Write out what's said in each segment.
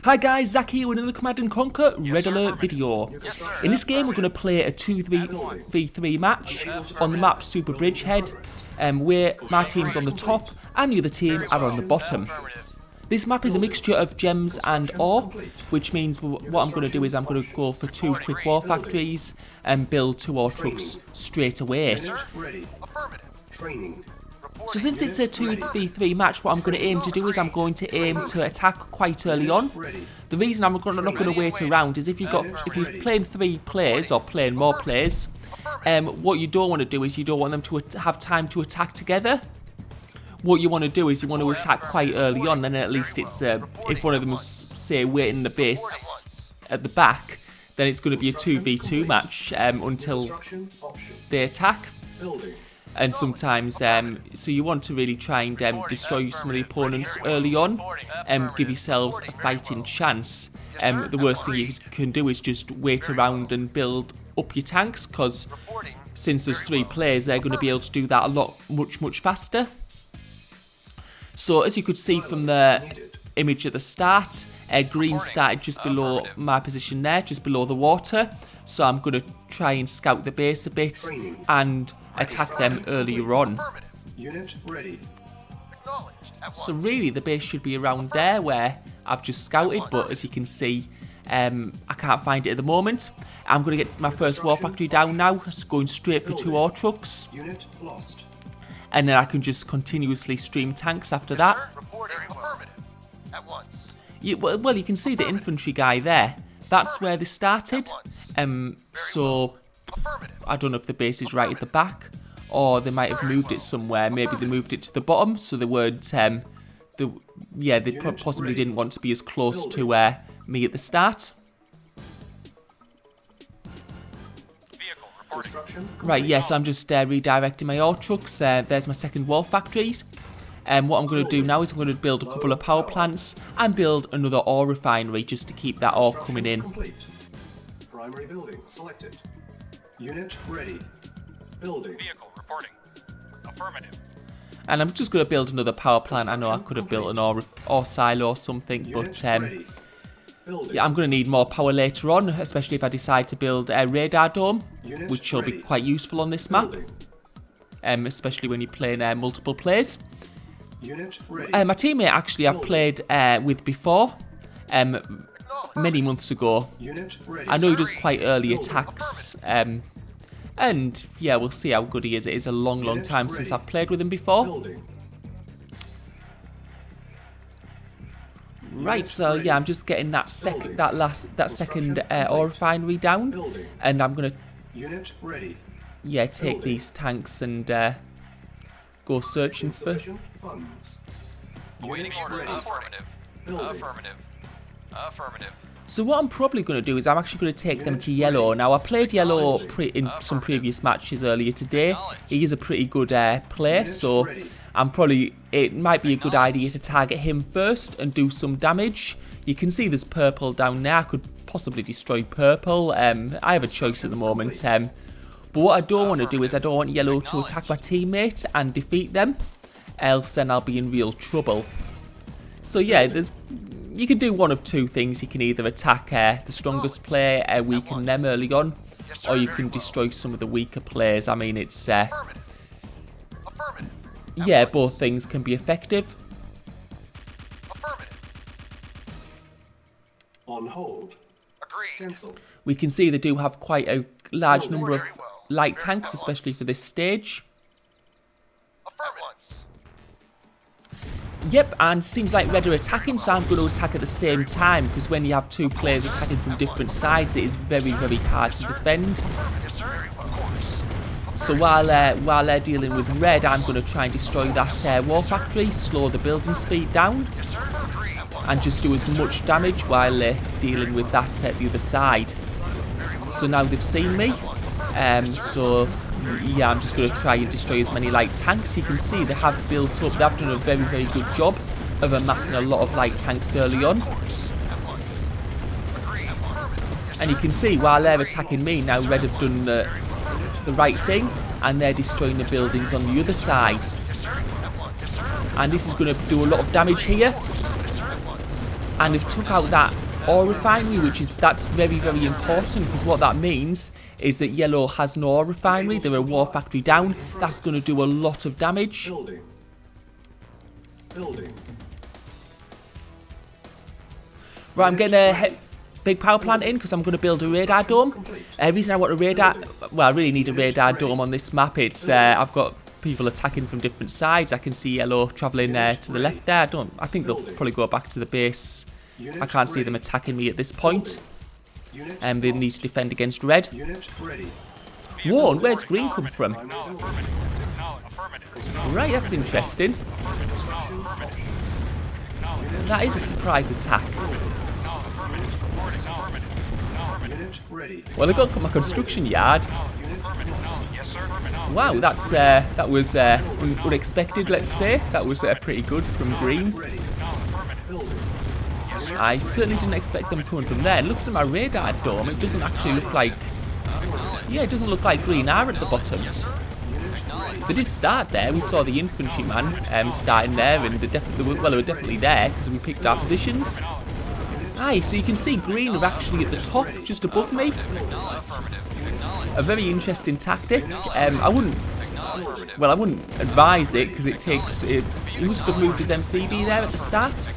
Hi guys, Zach here with another Command & Conquer Red Alert video. In this game we're going to play a 2v3 match on the map Super Bridgehead, where my team's on the top and the other team are on the bottom. This map is a mixture of gems and ore, which means what I'm going to do is I'm going to go for 2 quick war factories and build 2 ore trucks straight away. So since it's a 2v3 match, what I'm going to aim to do is I'm going to aim to attack quite early on. The reason I'm not going to wait around is if you're playing 3 players or playing more players, what you don't want to do is you don't want them to have time to attack together. What you want to do is you want to attack quite early on, then at least it's if one of them is, say, waiting in the base at the back, then it's going to be a 2v2 match until they attack. And sometimes, so you want to really try and destroy some of the opponents early on, give yourselves a fighting chance. The worst thing you can do is just wait around and build up your tanks, because since there's 3 players, they're going to be able to do that much faster. So as you could see from the image at the start, green started just below my position there, just below the water. So I'm going to try and scout the base a bit and attack them earlier on. So really the base should be around there where I've just scouted, but as you can see, I can't find it at the moment. I'm going to get my first war factory down now, just going straight for 2 ore trucks. And then I can just continuously stream tanks after that. Well, you can see the infantry guy there. That's where they started. So I don't know if the base is right at the back, or they might have moved it somewhere. Maybe they moved it to the bottom, so they weren't. They possibly didn't want to be as close to me at the start. Right, yes, I'm just redirecting my ore trucks. There's my second wall factories. What I'm going to do now is I'm going to build a couple of power plants and build another ore refinery just to keep that ore coming in. Primary building selected. Unit ready. Building. Vehicle reporting. Affirmative. And I'm just going to build another power plant. I know I could have built an ore silo or something, but yeah, I'm going to need more power later on, especially if I decide to build a radar dome, which will be quite useful on this map, especially when you're playing multiple players. My teammate actually I've played with before, many months ago. I know he does quite early attacks, and yeah, we'll see how good he is. It is a long time since I've played with him before. Right, so yeah, I'm just getting that second ore refinery down, and I'm gonna take these tanks and go searching for. So what I'm probably going to do is I'm actually going to take them to yellow. Now I played yellow in some previous matches earlier today. He is a pretty good player, so it might be a good idea to target him first and do some damage. You can see there's purple down there. I could possibly destroy purple. I have a choice at the moment. But what I don't want to do is I don't want yellow to attack my teammates and defeat them, else then I'll be in real trouble. So yeah, you can do one of 2 things. You can either attack the strongest player, weaken them early on, or you can destroy some of the weaker players. I mean, it's yeah, both things can be effective. On hold. Cancel. We can see they do have quite a large number of light tanks, especially for this stage. Yep, and seems like Red are attacking, so I'm going to attack at the same time, because when you have 2 players attacking from different sides, it is very hard to defend. So while they're dealing with Red, I'm going to try and destroy that war factory, slow the building speed down, and just do as much damage while they're dealing with that at the other side. So now they've seen me, so yeah, I'm just going to try and destroy as many light tanks. You can see they have built up, they've done a very good job of amassing a lot of light tanks early on. And you can see while they're attacking me, now Red have done the right thing, and they're destroying the buildings on the other side. And this is going to do a lot of damage here. and they've took out that ore refinery, that's very, very important, because what that means is that yellow has no ore refinery. They're a war factory down. That's going to do a lot of damage. Building. Building. Right, I'm getting a big power plant in because I'm going to build a radar dome. The reason I want a radar, well, I really need a radar dome on this map. It's I've got people attacking from different sides. I can see yellow travelling to the left there. I think they'll probably go back to the base. I can't see them attacking me at this point. And they need to defend against red. Whoa, and where's green come from? Right, that's interesting. That is a surprise attack. Well, they've got my construction yard. Wow, that was unexpected, let's say. That was pretty good from green. I certainly didn't expect them coming from there. And look at my radar dome. It doesn't actually look like... Yeah, it doesn't look like green are at the bottom. They did start there. We saw the infantryman starting there, and they were definitely there because we picked our positions. Aye, so you can see green are actually at the top, just above me. A very interesting tactic. I wouldn't advise it because it takes. He must have moved his MCV there at the start,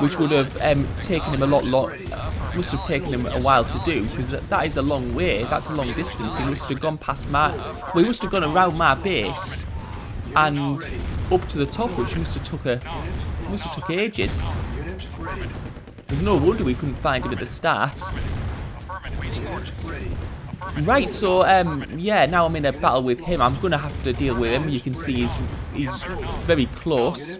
which would have taken him must have taken him a while to do, because that is a long way. That's a long distance. He must have gone past he must have gone around my base and up to the top, which must have took ages. There's no wonder we couldn't find him at the start. Right, so yeah, now I'm in a battle with him. I'm gonna have to deal with him. You can see he's very close.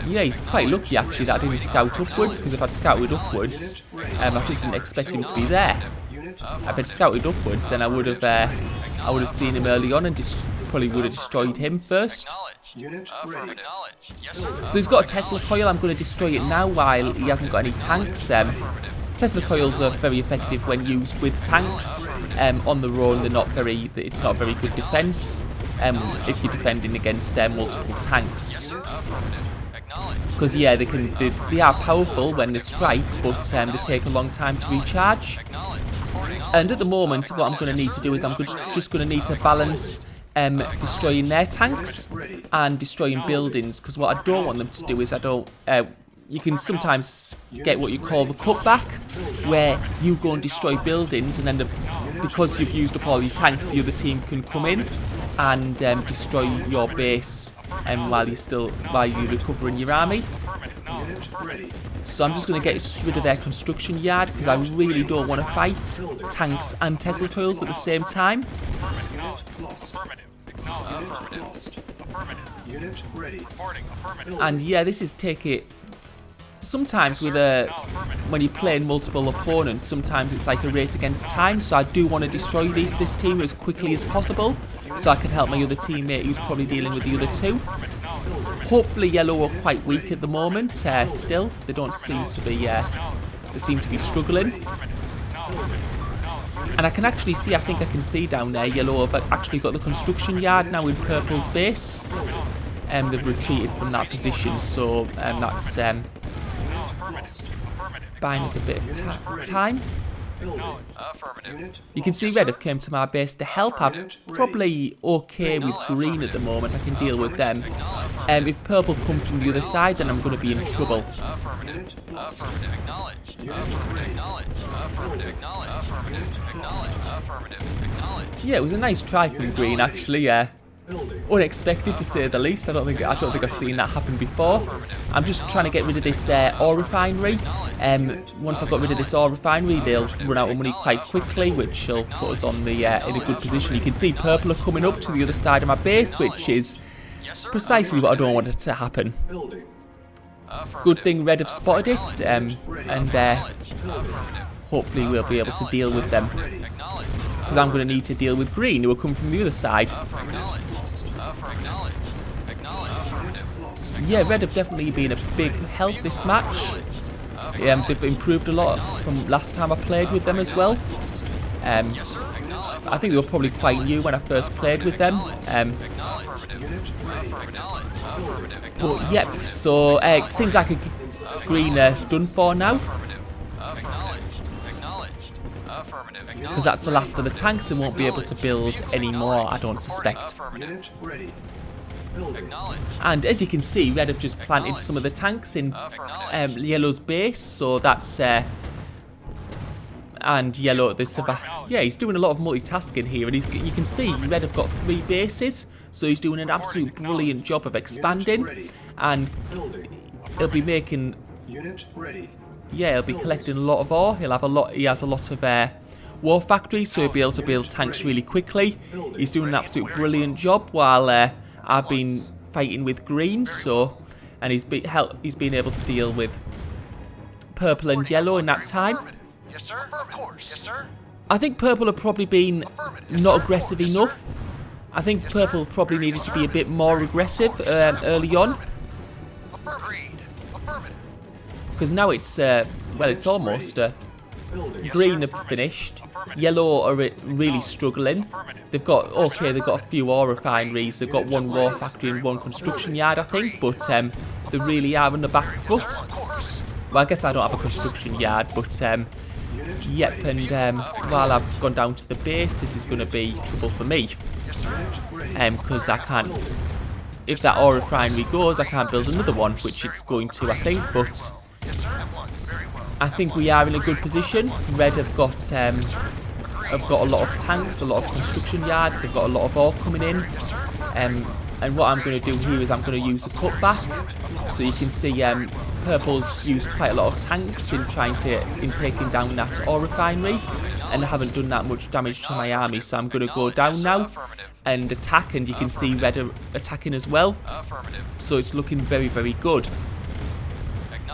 Yeah, he's quite lucky actually that I didn't scout upwards, because if I'd scouted upwards, I just didn't expect him to be there. If I'd scouted upwards, then I would have seen him early on and probably would have destroyed him first. So he's got a Tesla coil. I'm going to destroy it now while he hasn't got any tanks. Tesla coils are very effective when used with tanks. On their own, it's not a very good defense if you're defending against multiple tanks. Because yeah, they are powerful when they strike, but they take a long time to recharge. And at the moment, what I'm going to need to do is I'm just going to need to balance destroying their tanks and destroying buildings, because what I don't want them to do is you can sometimes get what you call the cutback, where you go and destroy buildings, and then because you've used up all your tanks, the other team can come in and destroy your base while you're recovering your army. So I'm just going to get rid of their construction yard, because I really don't want to fight tanks and Tesla coils at the same time. And yeah, this is sometimes when you're playing multiple opponents, sometimes it's like a race against time, so I do want to destroy this team as quickly as possible, so I can help my other teammate who's probably dealing with the other two. Hopefully yellow are quite weak at the moment, still. They don't seem to be, they seem to be struggling. And I can actually see, I think I can see down there, yellow have actually got the construction yard now in purple's base. They've retreated from that position, so that's buying us a bit of time. You can see red have came to my base to help. I'm probably okay with green at the moment. I can deal with them. If purple comes from the other side, then I'm going to be in trouble. Yeah, it was a nice try from green actually. Unexpected to say the least. I don't think I've seen that happen before. I'm just trying to get rid of this ore refinery. Once I've got rid of this ore refinery, they'll run out of money quite quickly, which will put us on in a good position. You can see purple are coming up to the other side of my base, which is precisely what I don't want it to happen. Good thing red have spotted it, and hopefully we'll be able to deal with them, because I'm going to need to deal with green, who will come from the other side. Yeah, red have definitely been a big help this match. They've improved a lot from last time I played with them as well. I think they were probably quite new when I first played with them. But yep, so seems like a green done for now. Because that's the last of the tanks and won't be able to build any more, I don't suspect. Unit ready. Building. And as you can see, red have just planted some of the tanks in yellow's base, so that's and yellow yeah, he's doing a lot of multitasking here, and you can see red have got 3 bases, so he's doing an absolute brilliant job of expanding, and he'll be making Unit ready. yeah, he'll be collecting a lot of ore. He has a lot of war factories, so he'll be able to build tanks really quickly. He's doing an absolute brilliant job while I've been fighting with green, so and he's been able to deal with purple and yellow in that time. Yes, sir. Of course. Yes, sir. I think purple have probably been not aggressive enough. I think purple probably needed to be a bit more aggressive early on. Because now it's, well, it's almost green are finished. Yellow are really struggling. They've got a few ore refineries. They've got 1 war factory and 1 construction yard, I think. But they really are on the back foot. Well, I guess I don't have a construction yard, but yep, and while I've gone down to the base, this is going to be trouble for me. Because I can't, if that ore refinery goes, I can't build another one, which it's going to, I think, but I think we are in a good position. Red have got a lot of tanks, a lot of construction yards, they've got a lot of ore coming in, and what I'm going to do here is I'm going to use a cutback, so you can see purple's used quite a lot of tanks in taking down that ore refinery, and I haven't done that much damage to my army, so I'm going to go down now and attack, and you can see red are attacking as well, so it's looking very, very good.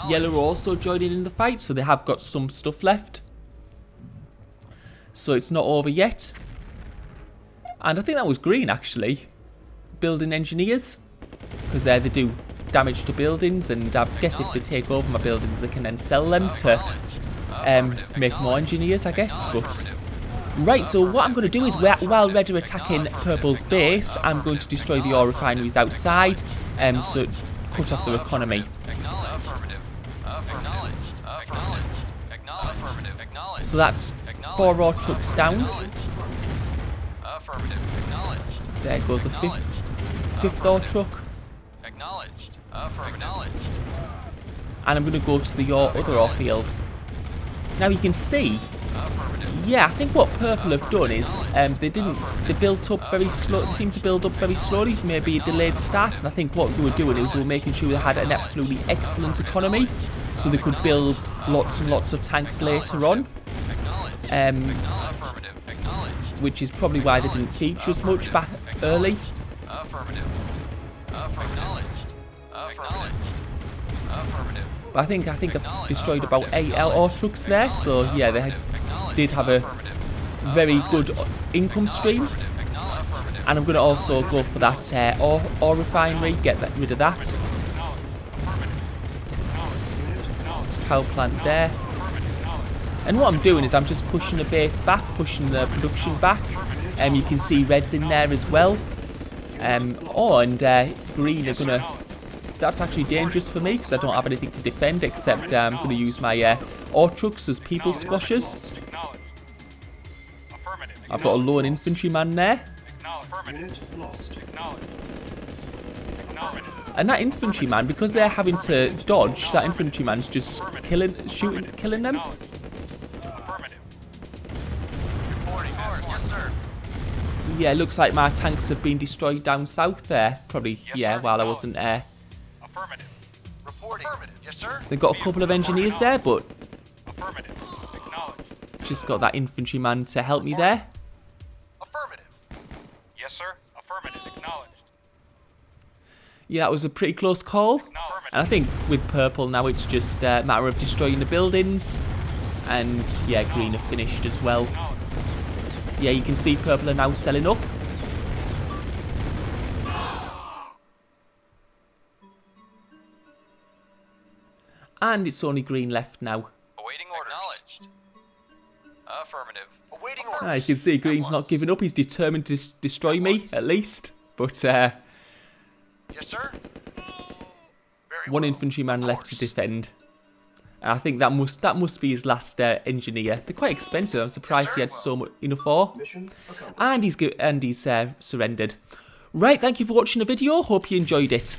Yellow are also joining in the fight, so they have got some stuff left, so it's not over yet. And I think that was green, actually, building engineers, because they do damage to buildings, and I guess if they take over my buildings they can then sell them to make more engineers, I guess. But right, so what I'm going to do is while red are attacking purple's base, I'm going to destroy the ore refineries outside, so cut off their economy. So that's 4 ore trucks down. There goes the fifth ore truck. And I'm going to go to the other ore field. Now you can see, yeah, I think what purple have done is they built up very slow. They seem to build up very slowly, maybe a delayed start. And I think what they were doing is they were making sure they had an absolutely excellent economy, so they could build lots and lots of tanks later on. Which is probably why they didn't feature as much back early. But I think I've destroyed about 8 ore trucks there, so yeah, they did have a very good income stream. And I'm going to also go for that ore refinery, get rid of that. Power plant there. And what I'm doing is I'm just pushing the base back, pushing the production back. You can see red's in there as well. Green are gonna. That's actually dangerous for me because I don't have anything to defend except I'm going to use my ore trucks as people squashers. I've got a lone infantryman there. And that infantryman, because they're having to dodge, that infantryman's just killing them. Yeah, it looks like my tanks have been destroyed down south there. Probably, yeah, while I wasn't there. They've got a couple of engineers there, but just got that infantryman to help me there. Yes, sir. Affirmative. Acknowledged. Yeah, that was a pretty close call. And I think with purple now it's just a matter of destroying the buildings. And yeah, green are finished as well. Yeah, you can see purple are now selling up. And it's only green left now. Awaiting orders. Acknowledged. Affirmative. Awaiting orders. You can see green's not giving up. He's determined to destroy me, at least. But, yes, sir. One infantryman left to defend. And I think that must be his last engineer. They're quite expensive. I'm surprised he had so much enough ore. Mission accomplished. And he's surrendered. Right, thank you for watching the video. Hope you enjoyed it.